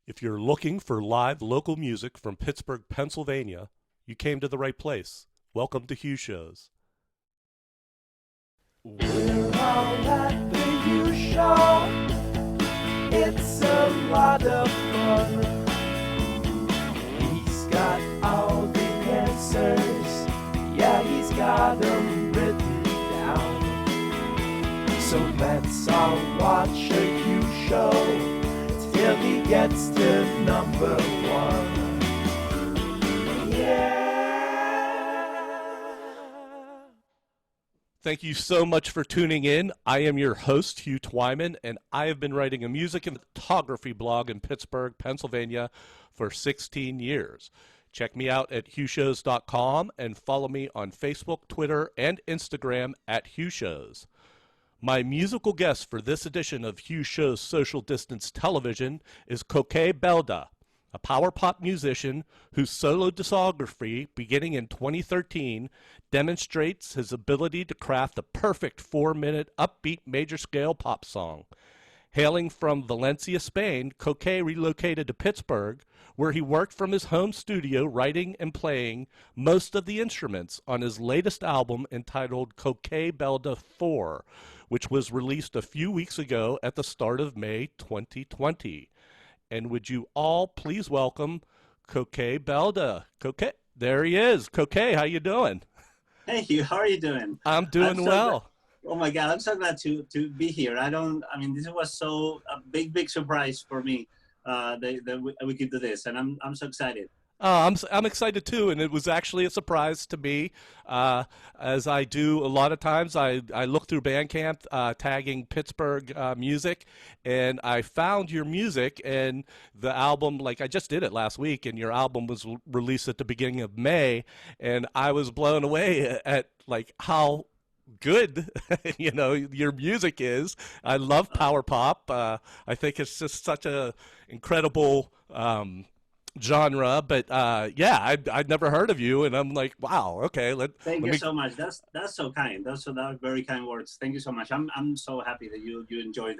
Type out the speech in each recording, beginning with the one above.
If you're looking for live local music from Pittsburgh, Pennsylvania, you came to the right place. Welcome to Hugh Shows. We're all at the Hugh Show. It's a lot of fun. He's got all the answers. Yeah, he's got them written down. So let's all watch a Hugh Show till he gets to number one. Yeah. Thank you so much for tuning in. I am your host, Hugh Twyman, and I have been writing a music and photography blog in Pittsburgh, Pennsylvania for 16 years. Check me out at HughShows.com and follow me on Facebook, Twitter, and Instagram at HughShows. My musical guest for this edition of Hugh Show's Social Distance Television is Coke Belda, a power pop musician whose solo discography, beginning in 2013, demonstrates his ability to craft the perfect 4-minute upbeat major-scale pop song. Hailing from Valencia, Spain, Coke relocated to Pittsburgh, where he worked from his home studio writing and playing most of the instruments on his latest album entitled Coke Belda 4, which was released a few weeks ago at the start of May 2020. And would you all please welcome Coke Belda. Coke, there he is. Coke, how you doing? Hey, Hugh, how are you doing? I'm doing well. Oh my God, I'm so glad to be here. I mean, this was a big surprise for me that we could do this, and I'm so excited. I'm excited too, and it was actually a surprise to me. As I do a lot of times, I look through Bandcamp, tagging Pittsburgh music, and I found your music and the album. Like I just did it last week, and your album was released at the beginning of May, and I was blown away at like how good your music is. I love power pop. I think it's just such a incredible genre, but I'd never heard of you, and I'm like, wow, okay. Thank you so much. That's so kind. That's very kind words. Thank you so much. I'm so happy that you enjoy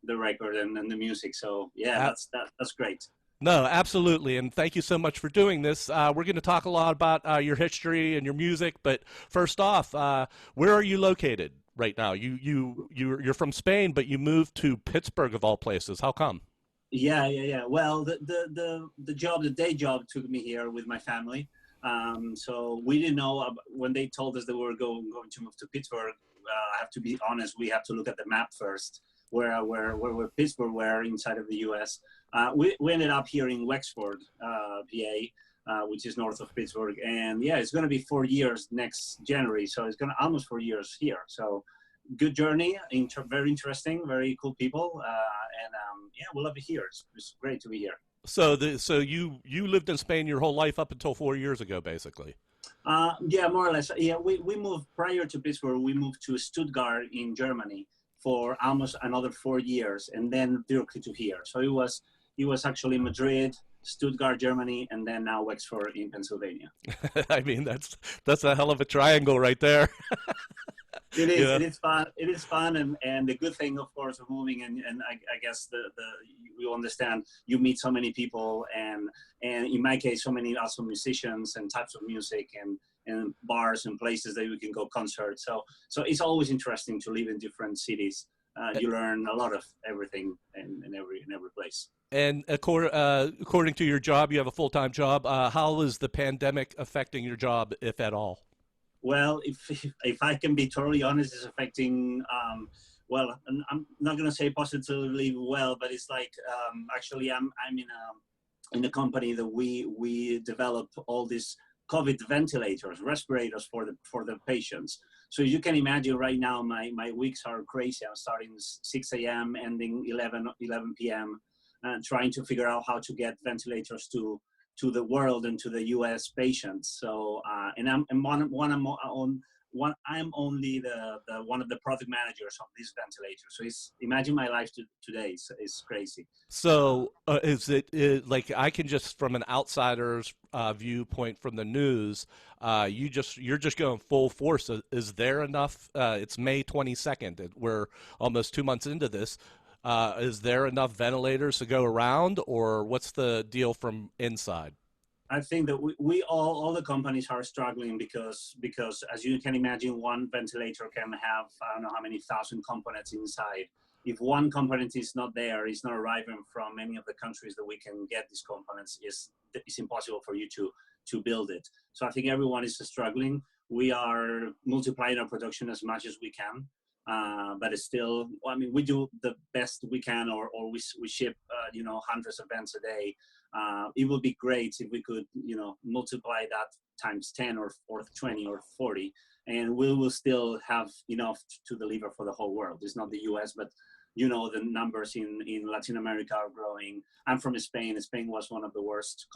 the record and the music. So yeah, that's great. No, absolutely, and thank you so much for doing this. We're going to talk a lot about your history and your music, but first off, where are you located right now? You're from Spain, but you moved to Pittsburgh of all places. How come? Yeah. Well, the day job took me here with my family. So we didn't know when they told us that we were going to move to Pittsburgh. I have to be honest, we have to look at the map first, where Pittsburgh were inside of the U.S. We ended up here in Wexford, PA, which is north of Pittsburgh. And yeah, it's going to be 4 years next January. So it's going to almost 4 years here. So good journey, very interesting, very cool people. We love it here. It's great to be here. So you lived in Spain your whole life up until 4 years ago, basically. Yeah, more or less. Yeah, we moved prior to Pittsburgh. We moved to Stuttgart in Germany for almost another 4 years, and then directly to here. So it was actually Madrid, Stuttgart, Germany, and then now Wexford in Pennsylvania. I mean, that's a hell of a triangle right there. It is. Yeah. It is fun, and the good thing, of course, of moving, and I guess you understand. You meet so many people, and in my case, so many awesome musicians and types of music, and bars and places that you can go concerts. So it's always interesting to live in different cities. You learn a lot of everything in every place. And according to your job, you have a full-time job. How is the pandemic affecting your job, if at all? Well, if I can be totally honest, it's affecting, well, I'm not going to say positively well, but it's like, actually I'm in a company that we develop all these COVID ventilators, respirators for the patients. So you can imagine right now, my weeks are crazy. I'm starting 6 a.m., ending 11 p.m., trying to figure out how to get ventilators to the world and to the U.S. patients. So, and I'm only the one of the product managers of this ventilator. So imagine my life today. It's crazy. So is it like, I can just, from an outsider's viewpoint from the news, you're just going full force. Is there enough? It's May 22nd. We're almost 2 months into this. Is there enough ventilators to go around, or what's the deal from inside? I think that we all the companies are struggling because as you can imagine, one ventilator can have I don't know how many thousand components inside. If one component is not there, it's not arriving from any of the countries that we can get these components, it's impossible for you to build it. So I think everyone is struggling. We are multiplying our production as much as we can, but it's still, I mean, we do the best we can, or we ship hundreds of events a day. It would be great if we could multiply that times 10 or 20 or 40, and we will still have enough to deliver for the whole world. It's not the US, but the numbers in Latin America are growing. I'm from Spain. Spain was one of the worst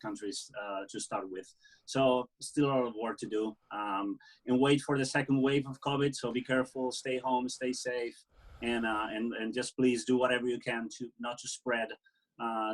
countries to start with. So still a lot of work to do, and wait for the second wave of COVID. So be careful, stay home, stay safe, and just please do whatever you can to not to spread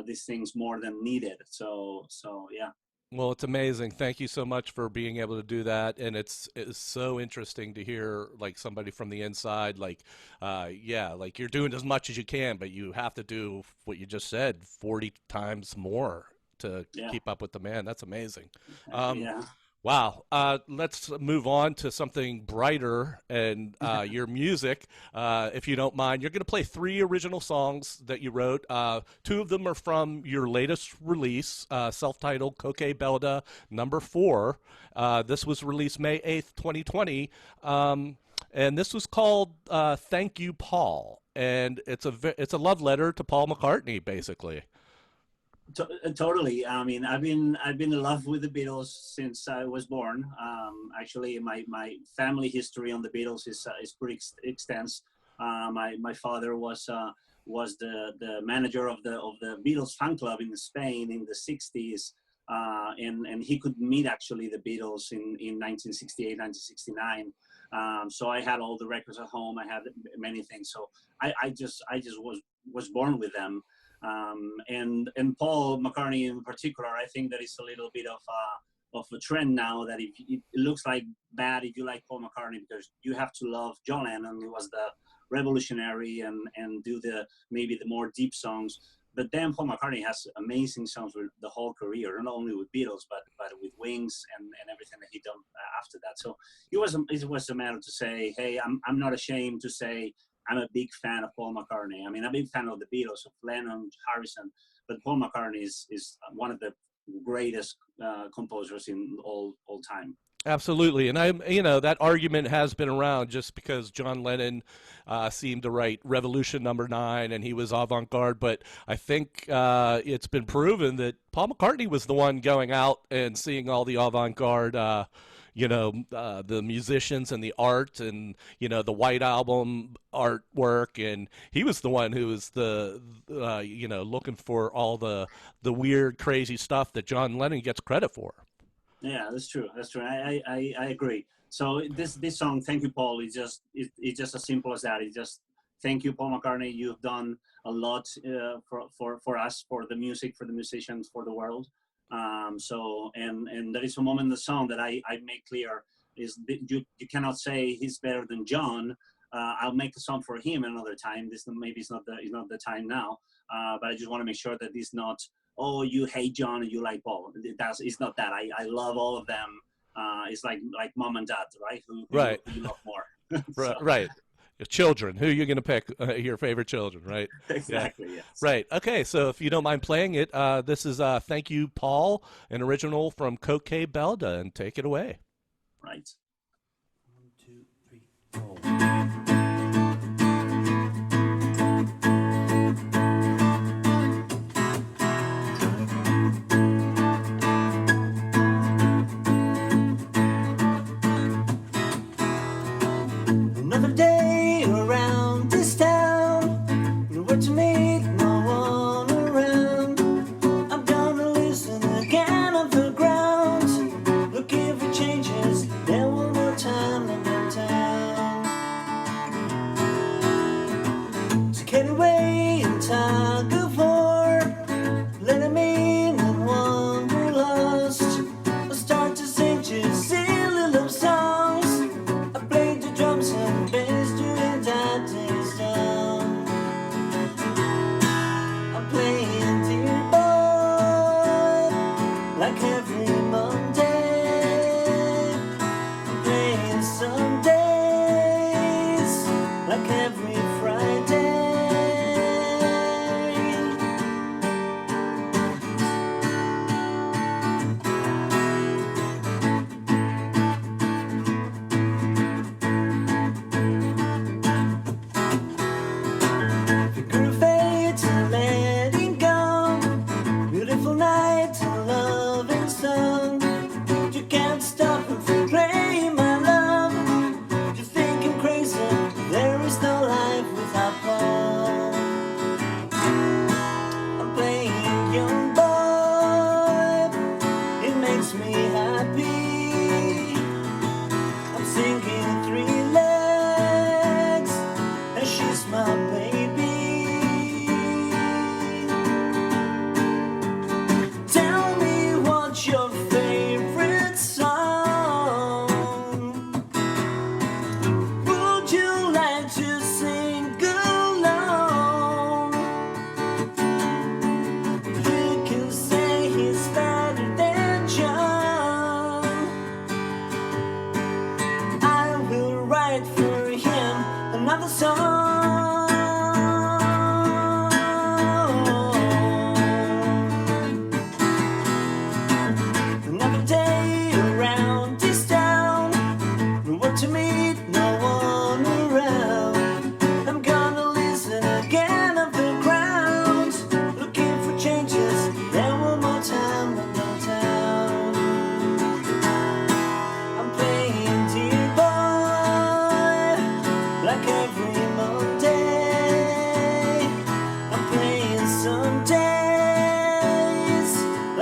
these things more than needed. So yeah. Well, it's amazing. Thank you so much for being able to do that, and it's so interesting to hear like somebody from the inside, like, like you're doing as much as you can, but you have to do what you just said, 40 times more to keep up with the man. That's amazing. Yeah. Wow. Let's move on to something brighter and your music, if you don't mind. You're going to play 3 original songs that you wrote. 2 of them are from your latest release, self-titled Coke Belda #4. This was released May 8th, 2020. And this was called Thank You, Paul. And it's a love letter to Paul McCartney, basically. Totally. I mean, I've been in love with the Beatles since I was born. Actually, my family history on the Beatles is pretty extensive. My father was the manager of the Beatles fan club in Spain in the 60s, and he could meet actually the Beatles in 1968, 1969. So I had all the records at home. I had many things. So I just was born with them. And Paul McCartney in particular, I think that it's a little bit of a trend now that if it looks like bad if you like Paul McCartney, because you have to love John Lennon, who was the revolutionary and do maybe the more deep songs. But then Paul McCartney has amazing songs with the whole career, not only with Beatles, but with Wings and everything that he done after that. So it was a matter to say, hey, I'm not ashamed to say I'm a big fan of Paul McCartney. I mean, I'm a big fan of the Beatles, of Lennon, Harrison, but Paul McCartney is one of the greatest composers in all time. Absolutely, and that argument has been around just because John Lennon seemed to write Revolution #9 and he was avant-garde, but I think it's been proven that Paul McCartney was the one going out and seeing all the avant-garde the musicians and the art and, the White Album artwork. And he was the one who was looking for all the weird, crazy stuff that John Lennon gets credit for. Yeah, that's true. That's true. I agree. So this song, Thank You, Paul, it's just as simple as that. It's just, thank you, Paul McCartney. You've done a lot for us, for the music, for the musicians, for the world. And there is a moment in the song that I make clear is that you cannot say he's better than John. I'll make a song for him another time. Maybe it's not the time now. But I just want to make sure that it's not, oh, you hate John and you like Paul. It's not that. I love all of them. It's like mom and dad, right? Who you love more. So. Right. Children. Who are you going to pick? Your favorite children, right? Exactly, yeah. Yes. Right. Okay, so if you don't mind playing it, this is Thank You, Paul, an original from Coke Belda, and take it away. Right. 1, 2, 3, 4. Another day around this town, nowhere to meet, no one around. I'm gonna listen again on the ground. Look if it changes, then one more time in downtown.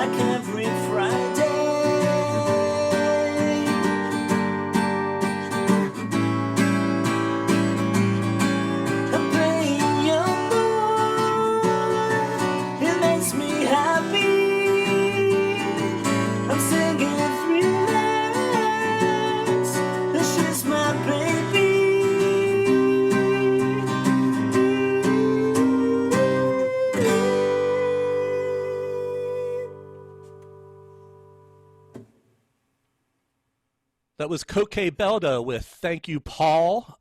like every Friday. I'm playing your boy, it makes me happy. I'm singing 3 lines, and she's my baby. That was Coke Belda with Thank You, Paul.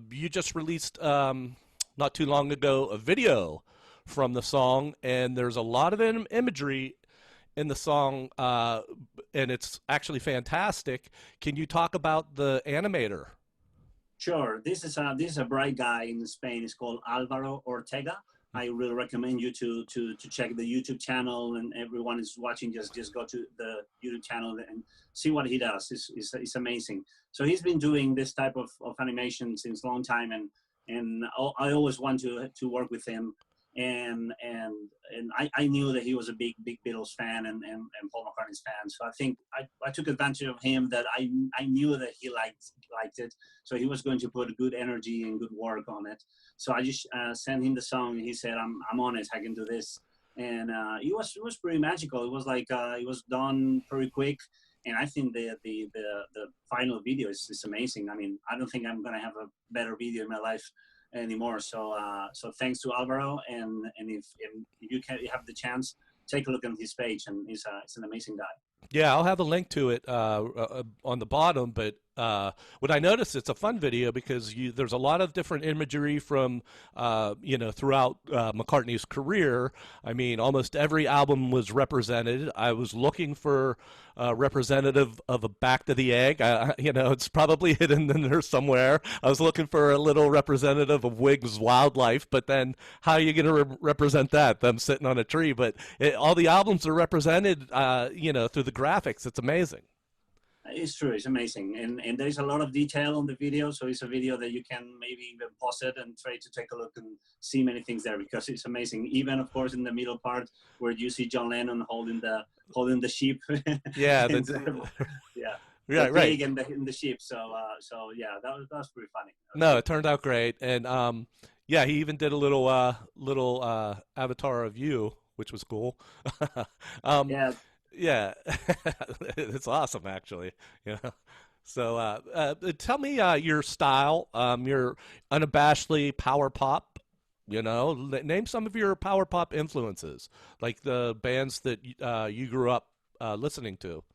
You just released, not too long ago, a video from the song, and there's a lot of imagery in the song, and it's actually fantastic. Can you talk about the animator? Sure. This is a bright guy in Spain. He's called Alvaro Ortega. I really recommend you to check the YouTube channel, and everyone is watching. Just go to the YouTube channel and see what he does. It's amazing. So he's been doing this type of animation since a long time, and I always want to work with him. And I knew that he was a big Beatles fan and Paul McCartney's fan. So I think I took advantage of him, that I knew that he liked it. So he was going to put good energy and good work on it. So I just sent him the song, and he said, I'm on it, I can do this. And it was pretty magical. It was like it was done pretty quick. And I think the final video is amazing. I mean, I don't think I'm gonna have a better video in my life anymore. So thanks to Alvaro, and if you have the chance, take a look at his page, and he's an amazing guy. Yeah, I'll have a link to it on the bottom. But what I noticed, it's a fun video because there's a lot of different imagery from throughout McCartney's career. I mean, almost every album was represented. I was looking for a representative of a Back to the Egg. It's probably hidden in there somewhere. I was looking for a little representative of Wig's Wildlife, but then how are you going to represent that? Them sitting on a tree. But all the albums are represented, through the graphics. It's amazing. It's true. It's amazing. And there's a lot of detail on the video. So it's a video that you can maybe even pause it and try to take a look and see many things there, because it's amazing. Even, of course, in the middle part where you see John Lennon holding the sheep. Yeah. Yeah. Yeah, right. In the sheep. So yeah, that was pretty funny. No, it turned out great. And he even did a little avatar of you, which was cool. Yeah. Yeah, it's awesome, actually. So tell me your style. You're unabashedly power pop. Name some of your power pop influences, like the bands that you grew up listening to.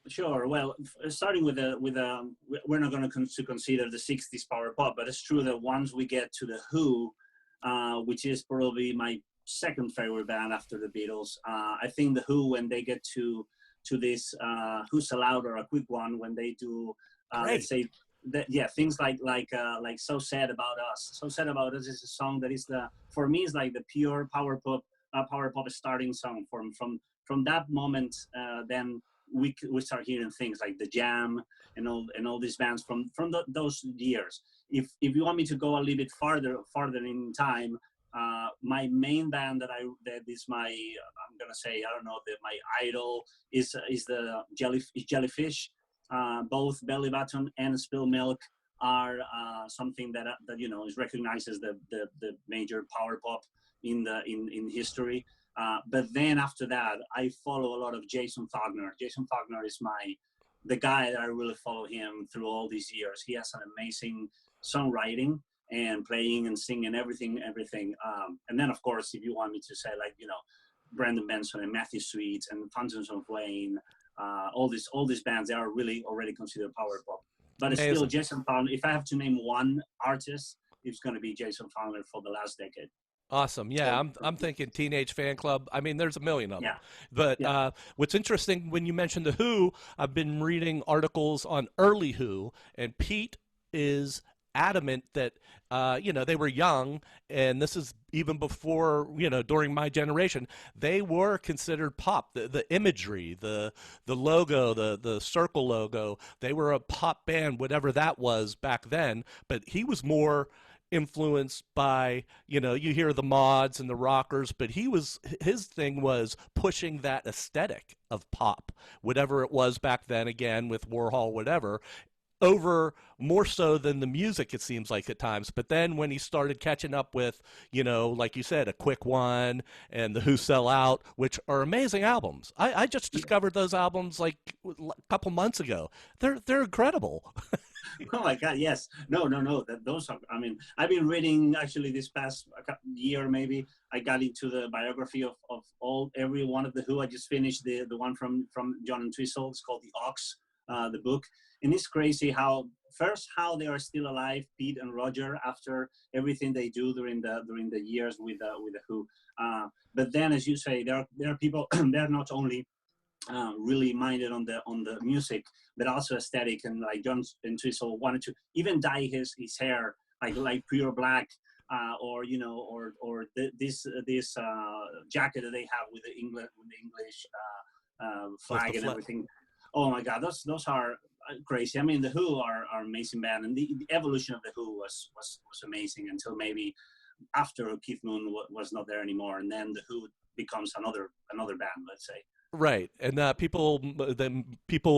Sure. Well, starting with we're not going to consider the '60s power pop, but it's true that once we get to the Who, which is probably my second favorite band after the Beatles. I think the Who, when they get to this Who's Allowed, or a quick one, when they do let's say that, things like So Sad About Us. So Sad About Us is a song that is for me is like the pure power pop starting song. From that moment, then we start hearing things like The Jam and all these bands from those years. If you want me to go a little bit farther in time, my main band that is my, I'm gonna say, I don't know, that my idol is the Jellyfish. Both Belly Button and Spill Milk are something that is recognized as the major power pop in history. But then after that, I follow a lot of Jason Faulkner. Jason Faulkner is the guy that I really follow him through all these years. He has an amazing songwriting and playing and singing, everything. And then, of course, if you want me to say, Brendan Benson and Matthew Sweet and Fountains of Wayne, all these bands, they are really already considered power pop. But it's still Jason Faulkner. If I have to name one artist, it's going to be Jason Faulkner for the last decade. Awesome. Yeah, I'm thinking Teenage Fan Club. I mean, there's a million of them. Yeah. But what's interesting, when you mentioned the Who, I've been reading articles on early Who, and Pete is adamant that they were young, and this is even before, during my generation, they were considered pop. The imagery, the logo, the circle logo, they were a pop band, whatever that was back then. But he was more influenced by, you hear the mods and the rockers, but his thing was pushing that aesthetic of pop, whatever it was back then, again with Warhol, whatever, over more so than the music, it seems like at times. But then when he started catching up with, like you said, A Quick One and The Who Sell Out, which are amazing albums. I just discovered those albums like a couple months ago. They're incredible. Oh my God, yes. No. Those are, I mean, I've been reading actually this past year, maybe. I got into the biography of every one of the Who. I just finished the one from John Entwistle. It's called The Ox, the book. And it's crazy how they are still alive, Pete and Roger, after everything they do during the years with the Who. But then, as you say, there are people. They're not only really minded on the music, but also aesthetic. And like John Entwistle wanted to even dye his hair like pure black, or this jacket that they have with the English flag and everything. Oh my God, those are crazy. I mean, the Who are amazing band, and the evolution of the Who was amazing until maybe after Keith Moon was not there anymore, and then the Who becomes another band, let's say. Right, and people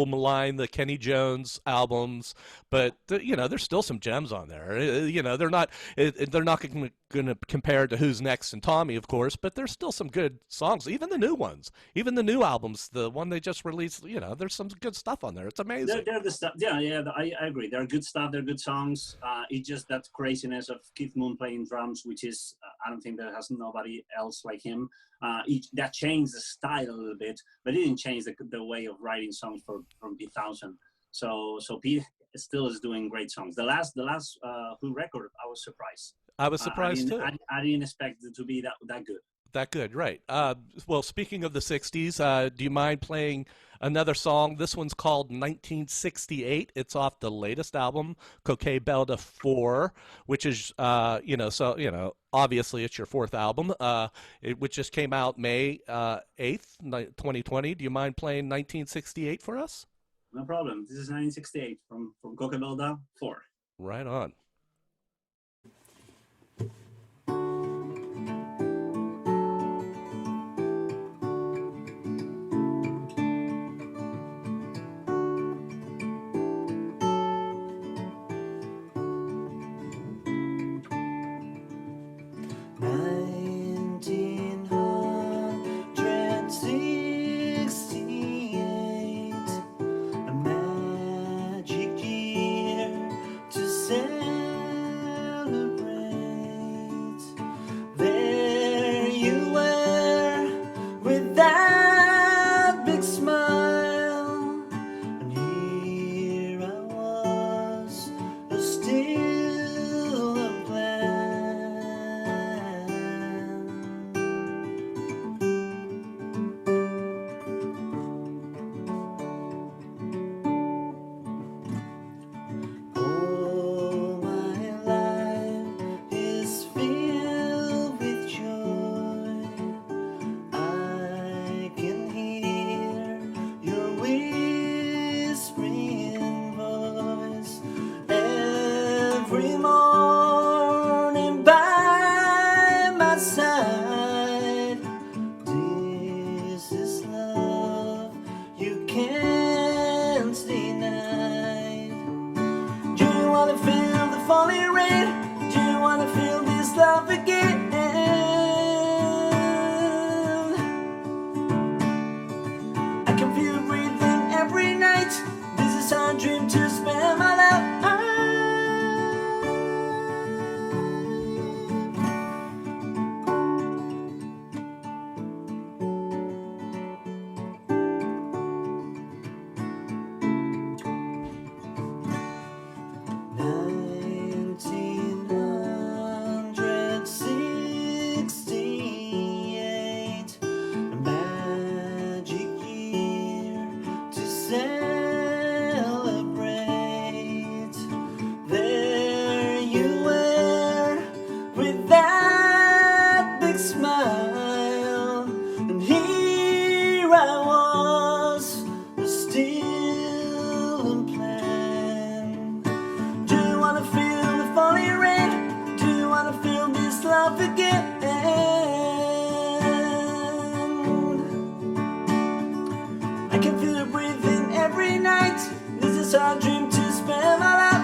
malign the Kenny Jones albums, but there's still some gems on there. They're not going to compare to Who's Next and Tommy, of course, but there's still some good songs. Even the new ones, even the new albums, the one they just released. There's some good stuff on there. It's amazing. They're the stuff. Yeah, I agree. They're good stuff. They're good songs. It's just that craziness of Keith Moon playing drums, which is I don't think there has nobody else like him. That changed the style a little bit, but it didn't change the way of writing songs from Pete Townsend. So Pete still is doing great songs. The last Who record, I was surprised. I was surprised too. I didn't expect it to be that good. That good, right. Well, speaking of the 60s, do you mind playing another song? This one's called 1968. It's off the latest album, Coke Belda 4, which is, obviously it's your fourth album, which just came out May 8th, 2020. Do you mind playing 1968 for us? No problem. This is 1968 from Coke Belda 4. Right on. Magic year to send I can feel it breathing every night. This is our dream to spend my life.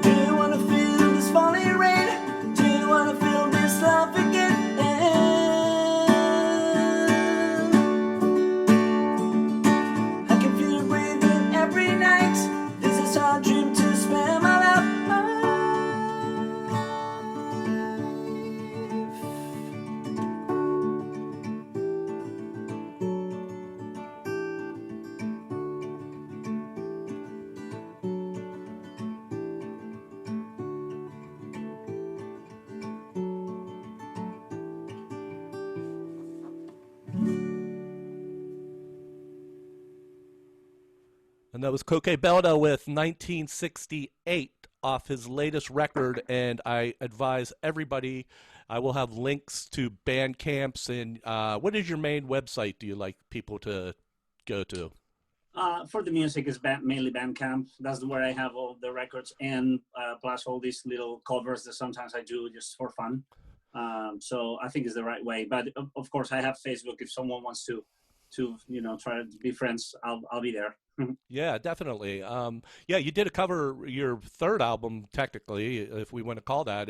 Do you wanna feel this falling rain? Do you wanna feel this love again? I can feel it breathing every night. This is our dream to spend my life. And that was Coke Belda with 1968 off his latest record. And I advise everybody, I will have links to band camps. And what is your main website do you like people to go to? For the music is mainly Bandcamp. That's where I have all the records and plus all these little covers that sometimes I do just for fun. So I think it's the right way. But of course, I have Facebook. If someone wants to try to be friends, I'll be there. Yeah, definitely. Yeah, you did a cover. Your third album, technically, if we want to call that,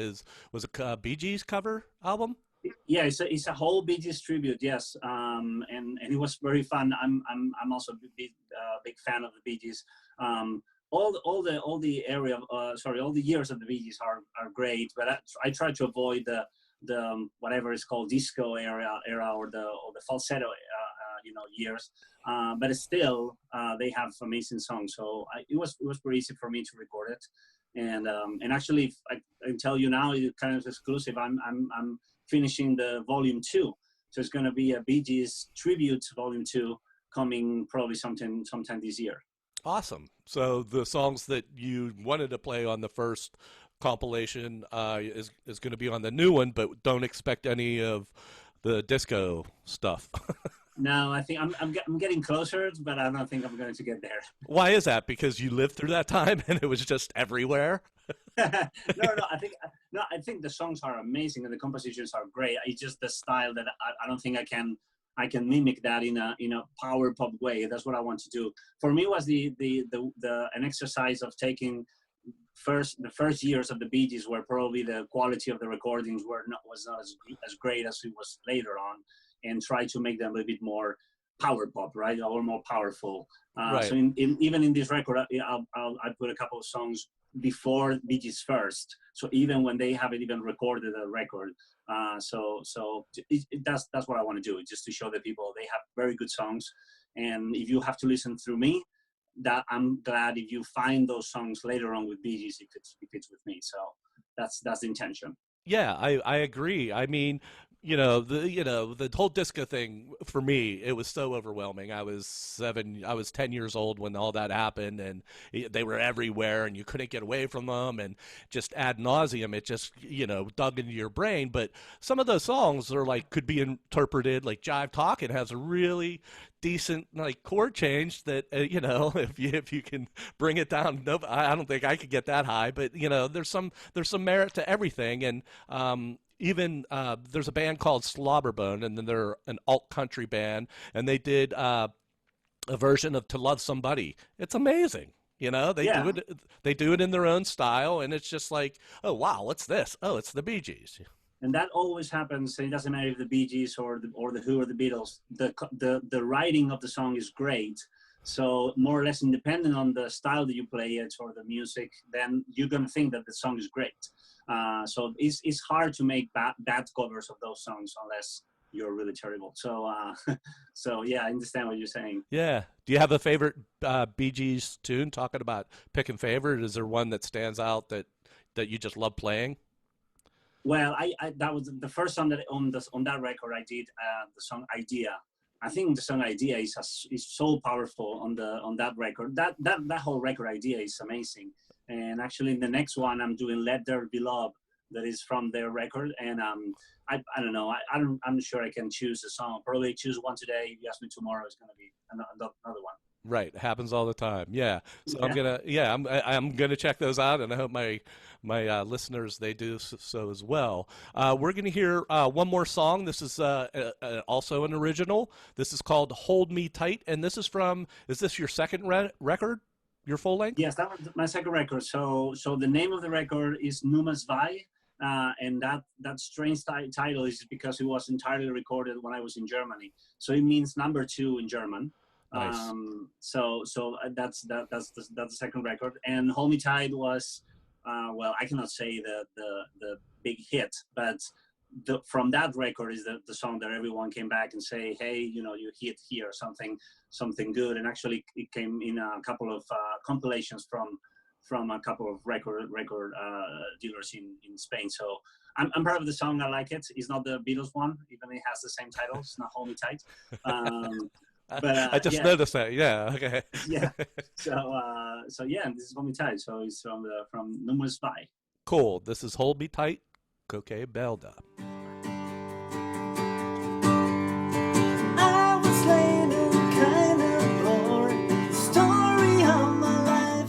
was a Bee Gees cover album. Yeah, it's a whole Bee Gees tribute. Yes, and it was very fun. I'm also a big fan of the Bee Gees. All the years of the Bee Gees are great, but I try to avoid the whatever is called disco era or the falsetto years. But still, they have amazing songs. So it was pretty easy for me to record it, and actually, if I can tell you now, it's kind of exclusive. I'm finishing the volume 2, so it's going to be a Bee Gees tribute volume 2 coming probably sometime this year. Awesome. So the songs that you wanted to play on the first compilation is going to be on the new one, but don't expect any of the disco stuff. No, I think I'm getting closer, but I don't think I'm going to get there. Why is that? Because you lived through that time and it was just everywhere? No. I think the songs are amazing and the compositions are great. It's just the style that I don't think I can mimic that in a power pop way. That's what I want to do. For me, it was an exercise of taking the first years of the Bee Gees, where probably the quality of the recordings was not as great as it was later on, and try to make them a little bit more power pop, right, or more powerful. Right. So even in this record, I put a couple of songs before Bee Gees first. So even when they haven't even recorded a record, that's what I want to do, just to show the people they have very good songs. And if you have to listen through me, that I'm glad if you find those songs later on with Bee Gees, if it's with me. So that's the intention. Yeah, I agree. I mean, the whole disco thing for me, it was so overwhelming. I was 10 years old when all that happened, and they were everywhere, and you couldn't get away from them, and just ad nauseum, it just dug into your brain. But some of those songs are could be interpreted like Jive Talkin' has a really decent chord change that if you can bring it down. No, I don't think I could get that high, but there's some merit to everything. And even there's a band called Slobberbone, and then they're an alt country band, and they did a version of To Love Somebody. It's amazing. They do it in their own style, and it's just like, oh wow, what's this? Oh, it's the Bee Gees. And that always happens. It doesn't matter if the Bee Gees or the Who or the Beatles. The writing of the song is great. So more or less independent on the style that you play it or the music, then you're gonna think that the song is great. So it's hard to make bad covers of those songs unless you're really terrible. So so yeah, I understand what you're saying. Yeah. Do you have a favorite Bee Gees tune? Talking about picking favorite, is there one that stands out that you just love playing? Well, I that was the first song that on that record I did, the song Idea. I think the song Idea is so powerful on that record. That whole record Idea is amazing. And actually in the next one I'm doing Let There Be Love, that is from their record. And I don't know. I'm sure I can choose a song. I'll probably choose one today. If you ask me tomorrow, it's gonna be another one. Right, happens all the time. Yeah, so Yeah. I'm gonna check those out, and I hope my listeners they do so as well. We're gonna hear one more song. This is also an original. This is called "Hold Me Tight," and this is from. Is this your second record? Your full length? Yes, that was my second record. So the name of the record is Nummer Zwei, and that strange title is because it was entirely recorded when I was in Germany. So it means number two in German. Nice. That's the second record. And Hold Me Tight was, well, I cannot say the big hit, but from that record is the song that everyone came back and say, hey, you hit here something good. And actually it came in a couple of compilations from a couple of record dealers in Spain. So I'm proud of the song. I like it. It's not the Beatles one, even it has the same title. It's not Hold Me Tight. But I just noticed that. Yeah. Okay. yeah. So yeah, this is Hold Me Tight. So it's from Nummer Zwei. Cool. This is "Hold Me Tight," Coke Belda. I was late and kind of bored. The story of my life.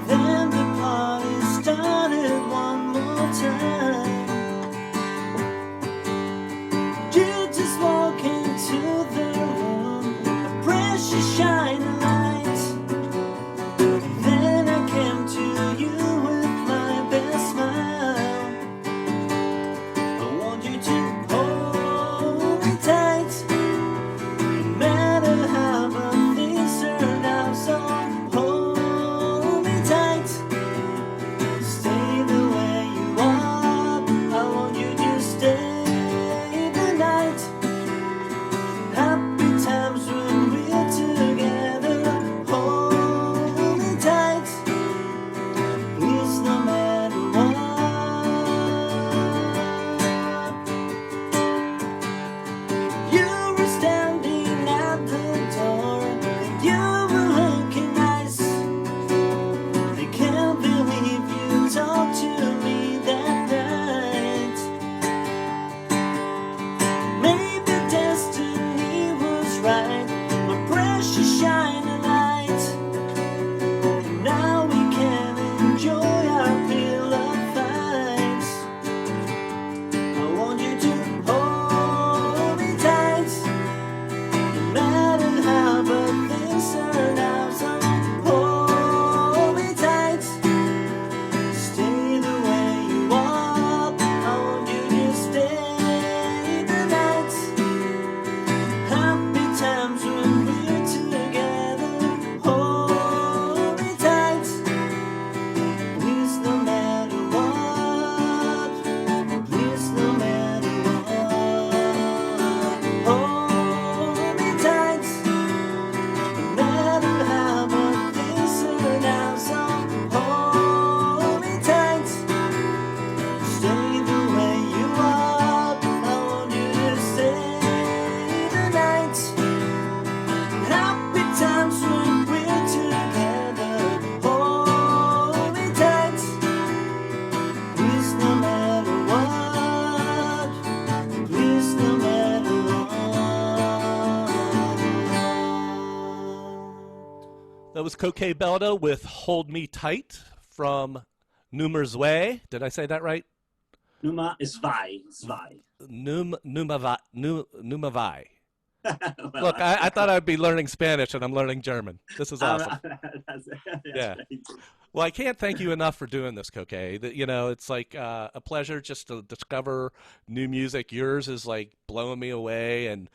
Then the party started one more time. You just walk into the room, a precious shining light. Then I came to you with my best smile. I want you to hold me tight, no matter how my things turn out. So hold me tight, stay the way you are. I want you to stay the night. Happy times when we're together. Hold me tight, please, no matter what. You were standing at the door, and you were looking nice. I can't believe you talked to me that night. Maybe destiny was right, my precious shining light. And now we can enjoy our pillow fights. I want you to hold me tight, no matter how bad things turn out. So hold me tight, stay the way you are. I want you to stay the night. Happy times when we're together. Hold me tight, please, no matter what. Please, no matter what. Hold me tight, no matter how my things turn out. So hold me tight, stay the way you are. I want you to stay the night. Happy times when we're together. Hold me tight, please, no matter what. Please, no matter what. That was Coke Belda with "Hold Me Tight" from Nummer Zwei. Did I say that right? Nummer Zwei. Nummer Zwei. Well, Look, I thought I'd be learning Spanish, and I'm learning German. This is awesome. that's Yeah. great. Well, I can't thank you enough for doing this, Coke. It's like a pleasure just to discover new music. Yours is like blowing me away, and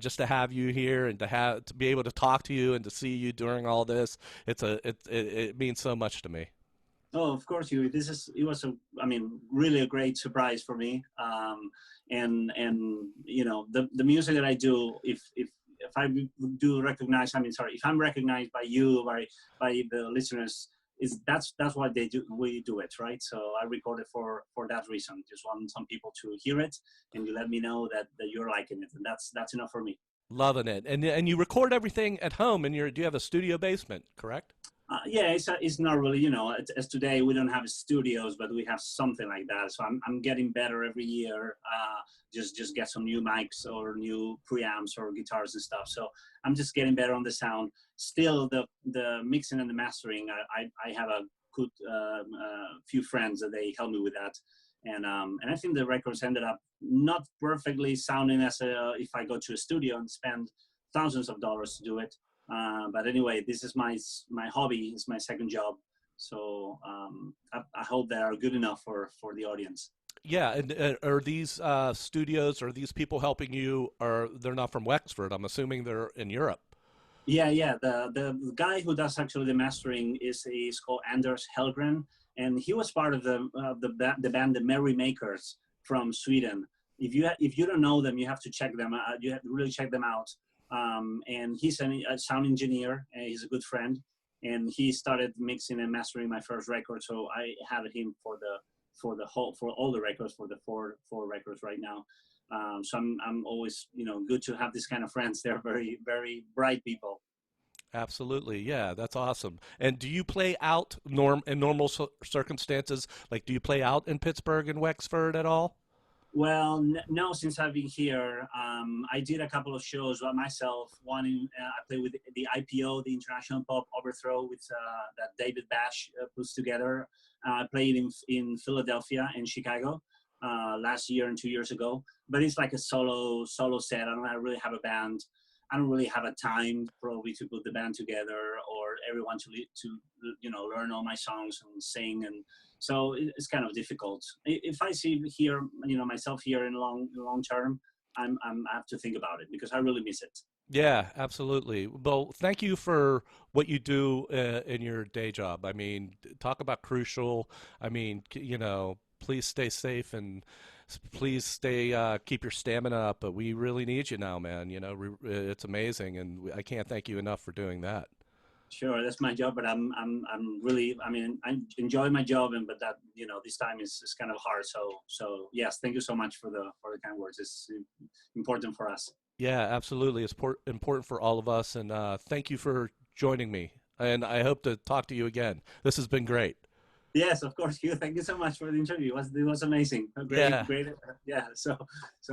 just to have you here and to be able to talk to you and to see you during all this, it means so much to me. Oh, of course, Hugh. It was really a great surprise for me. And the music that I do, if I do recognize, if I'm recognized by you, by the listeners, that's why we do it, right? So I record it for that reason. Just want some people to hear it, and you let me know that you're liking it, and that's enough for me. Loving it. And you record everything at home, and do you have a studio basement, correct? Yeah, it's not really, as today we don't have studios, but we have something like that. So I'm getting better every year. Just get some new mics or new preamps or guitars and stuff. So I'm just getting better on the sound. Still, the mixing and the mastering, I have a good few friends that they help me with that. And I think the records ended up not perfectly sounding as if I go to a studio and spend thousands of dollars to do it. But anyway, this is my hobby. It's my second job. So I hope they are good enough for the audience. Yeah, and are these studios, or these people helping you, they're not from Wexford? I'm assuming they're in Europe. Yeah. The guy who does actually the mastering is called Anders Hellgren, and he was part of the band the Merrymakers from Sweden. If you don't know them, you have to check them. You have to really check them out. And he's a sound engineer, and he's a good friend. And he started mixing and mastering my first record, so I have him for all the records, for the four records right now. So I'm always good to have this kind of friends. They're very, very bright people. Absolutely, yeah, that's awesome. And do you play out in normal circumstances? Like, do you play out in Pittsburgh and Wexford at all? Well, no, since I've been here, I did a couple of shows by myself. One I played with the IPO, the International Pop Overthrow, with that David Bash puts together. I played in Philadelphia and Chicago last year and 2 years ago. But it's like a solo set. I don't really have a band. I don't really have a time probably to put the band together, or everyone to learn all my songs and sing, and so it's kind of difficult. If I see here myself here in long term, I have to think about it because I really miss it. Yeah, absolutely. Well, thank you for what you do in your day job. I mean, talk about crucial. I mean, please stay safe, and please keep your stamina up. But we really need you now, man. It's amazing, and I can't thank you enough for doing that. Sure, that's my job, but I'm really, I enjoy my job, but that this time is kind of hard. So yes, thank you so much for the kind words. It's important for us. Yeah, absolutely. It's important for all of us, and thank you for joining me. And I hope to talk to you again. This has been great. Yes, of course, Hugh. Thank you so much for the interview. It was amazing. Great. Yeah. So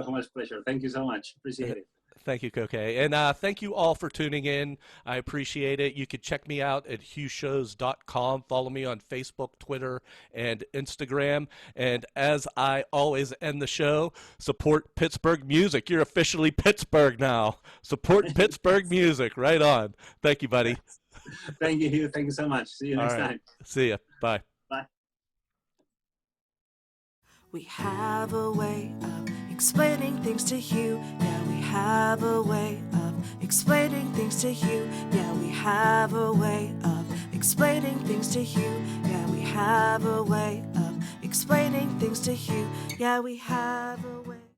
much pleasure. Thank you so much. Appreciate it. Thank you, Coke. And thank you all for tuning in. I appreciate it. You can check me out at HughShows.com. Follow me on Facebook, Twitter, and Instagram. And as I always end the show, support Pittsburgh music. You're officially Pittsburgh now. Support Pittsburgh music. Right on. Thank you, buddy. Thank you, Hugh. Thank you so much. See you next time. See ya. Bye. Bye. We have a way of explaining things to Hugh. Yeah, we have a way of explaining things to Hugh. Yeah, we have a way of explaining things to Hugh. Yeah, we have a way of explaining things to Hugh. Yeah, we have a